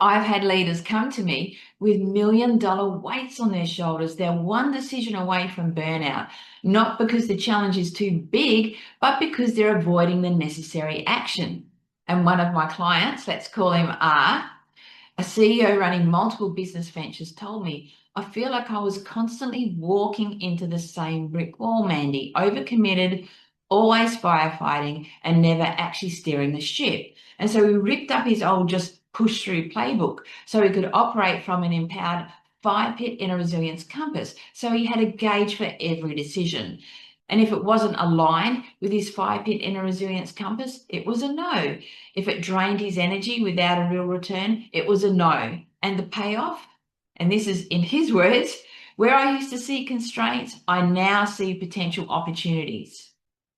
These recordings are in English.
I've had leaders come to me with $1 million weights on their shoulders. They're one decision away from burnout, not because the challenge is too big, but because they're avoiding the necessary action. And one of my clients, let's call him R, a CEO running multiple business ventures, told me, I feel like I was constantly walking into the same brick wall, Mandy, overcommitted, always firefighting, and never actually steering the ship. And so we ripped up his old just push through playbook so he could operate from an empowered fire pit in a resilience compass. So he had a gauge for every decision. And if it wasn't aligned with his fire pit in a resilience compass, it was a no. If it drained his energy without a real return, it was a no. And the payoff, and this is in his words, where I used to see constraints, I now see potential opportunities.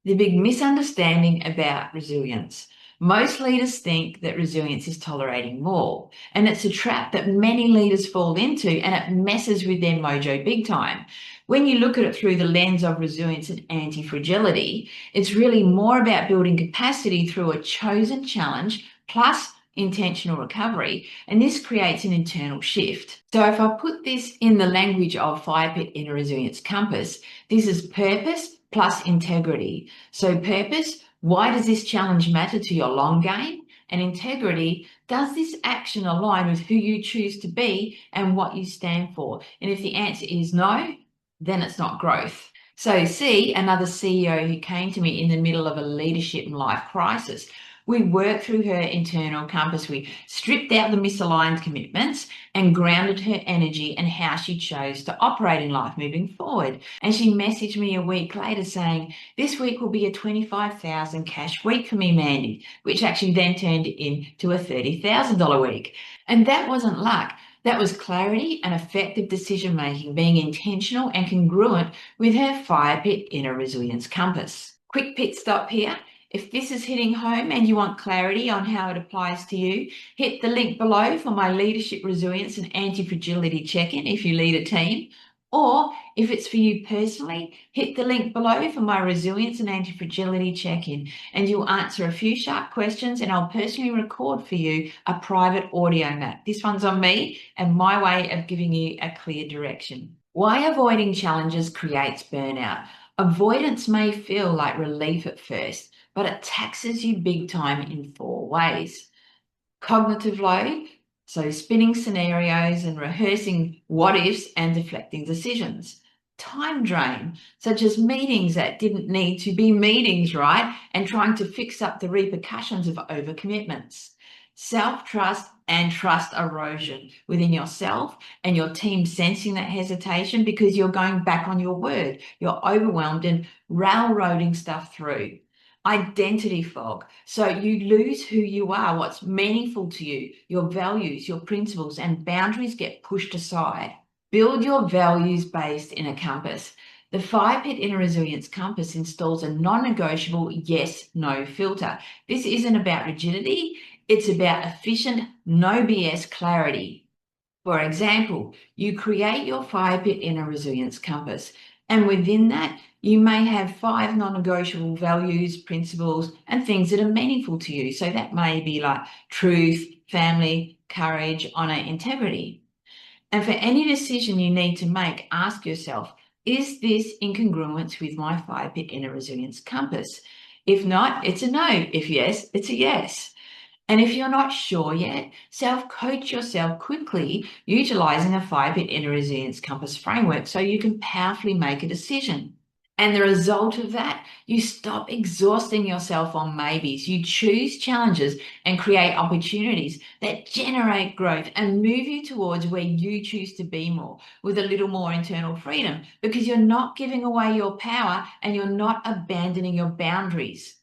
The big misunderstanding about resilience. Most leaders think that resilience is tolerating more, and it's a trap that many leaders fall into, and it messes with their mojo big time. When you look at it through the lens of resilience and anti-fragility, it's really more about building capacity through a chosen challenge plus intentional recovery, and this creates an internal shift. So if I put this in the language of fire pit in a resilience compass, this is purpose plus integrity. So purpose, why does this challenge matter to your long game? And integrity, does this action align with who you choose to be and what you stand for? And if the answer is no, then it's not growth. So C, another CEO who came to me in the middle of a leadership and life crisis, we worked through her internal compass. We stripped out the misaligned commitments and grounded her energy and how she chose to operate in life moving forward. And she messaged me a week later saying, this week will be a 25,000 cash week for me, Mandy, which actually then turned into a $30,000 week. And that wasn't luck. That was clarity and effective decision-making, being intentional and congruent with her fire pit inner resilience compass. Quick pit stop here. If this is hitting home and you want clarity on how it applies to you, hit the link below for my Leadership Resilience and Anti-Fragility Check-In if you lead a team. Or if it's for you personally, hit the link below for my Resilience and Anti-Fragility Check-In, and you'll answer a few sharp questions and I'll personally record for you a private audio map. This one's on me and my way of giving you a clear direction. Why avoiding challenges creates burnout. Avoidance may feel like relief at first, but it taxes you big time in 4 ways. Cognitive load, so spinning scenarios and rehearsing what ifs and deflecting decisions. Time drain, such as meetings that didn't need to be meetings, right? And trying to fix up the repercussions of overcommitments. Self-trust and trust erosion within yourself and your team, sensing that hesitation because you're going back on your word. You're overwhelmed and railroading stuff through. Identity fog. So you lose who you are, what's meaningful to you, your values, your principles, and boundaries get pushed aside. Build your values-based inner compass. The fire pit inner resilience compass installs a non-negotiable yes-no filter. This isn't about rigidity, it's about efficient, no BS clarity. For example, you create your fire pit inner resilience compass, and within that, you may have 5 non-negotiable values, principles, and things that are meaningful to you. So that may be like truth, family, courage, honor, integrity. And for any decision you need to make, ask yourself, is this in congruence with my fire pit inner resilience compass? If not, it's a no. If yes, it's a yes. And if you're not sure yet, self-coach yourself quickly, utilizing a 5-bit inner resilience compass framework so you can powerfully make a decision. And the result of that, you stop exhausting yourself on maybes. You choose challenges and create opportunities that generate growth and move you towards where you choose to be more, with a little more internal freedom, because you're not giving away your power and you're not abandoning your boundaries.